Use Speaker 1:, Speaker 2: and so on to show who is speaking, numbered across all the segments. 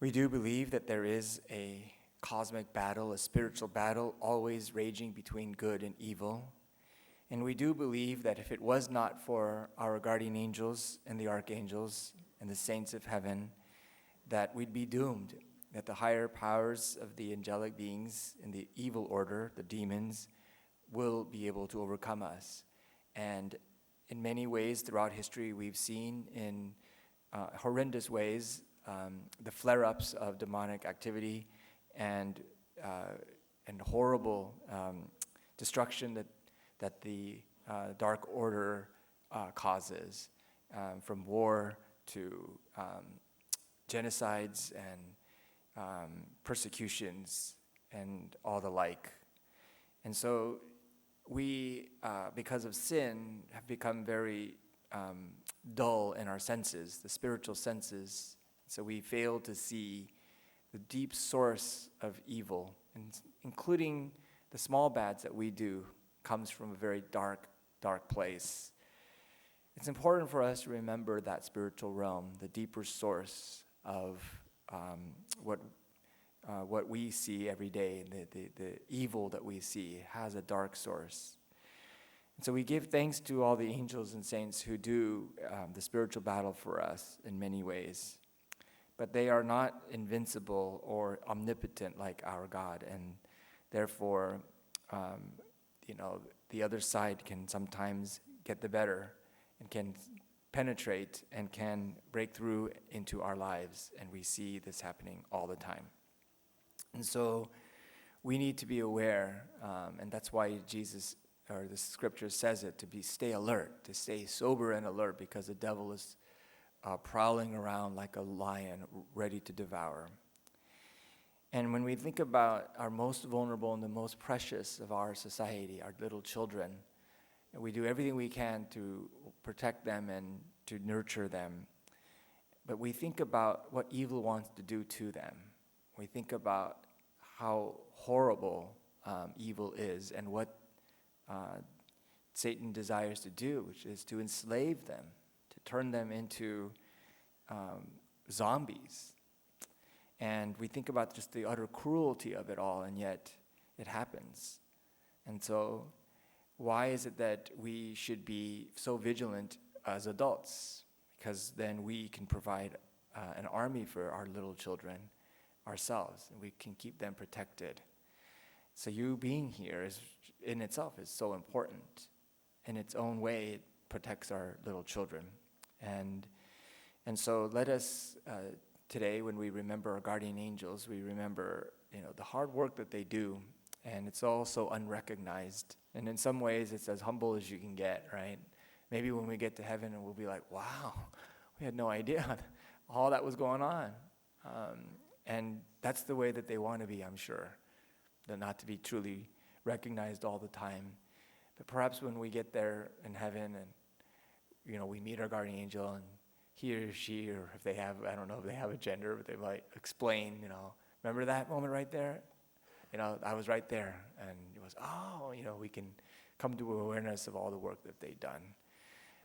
Speaker 1: We do believe that there is a cosmic battle, a spiritual battle, always raging between good and evil. And we do believe that if it was not for our guardian angels and the archangels and the saints of heaven, that we'd be doomed, that the higher powers of the angelic beings in the evil order, the demons, will be able to overcome us. And in many ways throughout history, we've seen in horrendous ways the flare-ups of demonic activity and horrible destruction that the dark order causes, from war to genocides and persecutions and all the like. And so we, because of sin, have become very dull in our senses, the spiritual senses. So we fail to see the deep source of evil, and including the small bads that we do, comes from a very dark, dark place. It's important for us to remember that spiritual realm, the deeper source of what we see every day, the evil that we see has a dark source. And so we give thanks to all the angels and saints who do the spiritual battle for us in many ways. But they are not invincible or omnipotent like our God, and therefore, the other side can sometimes get the better and can penetrate and can break through into our lives, and we see this happening all the time. And so we need to be aware, and that's why Jesus, or the scripture says it, to stay alert, to stay sober and alert, because the devil is prowling around like a lion ready to devour. And when we think about our most vulnerable and the most precious of our society, our little children, we do everything we can to protect them and to nurture them. But we think about what evil wants to do to them. We think about how horrible evil is and what Satan desires to do, which is to enslave them, to turn them into zombies. And we think about just the utter cruelty of it all, and yet it happens. And so why is it that we should be so vigilant as adults? Because then we can provide an army for our little children ourselves, and we can keep them protected. So you being here is in itself is so important. In its own way, it protects our little children. And so let us today, when we remember our guardian angels, we remember the hard work that they do, and it's all so unrecognized. And in some ways, it's as humble as you can get, right? Maybe when we get to heaven, and we'll be like, wow, we had no idea all that was going on. And that's the way that they want to be, I'm sure. They're not to be truly recognized all the time. But perhaps when we get there in heaven and, we meet our guardian angel, and he or she, or if they have, I don't know if they have a gender, but they might explain, remember that moment right there? I was right there. And it was, we can come to awareness of all the work that they've done.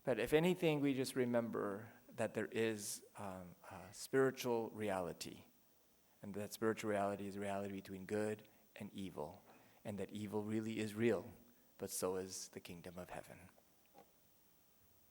Speaker 1: But if anything, we just remember that there is a spiritual reality. And that spiritual reality is a reality between good and evil. And that evil really is real, but so is the kingdom of heaven.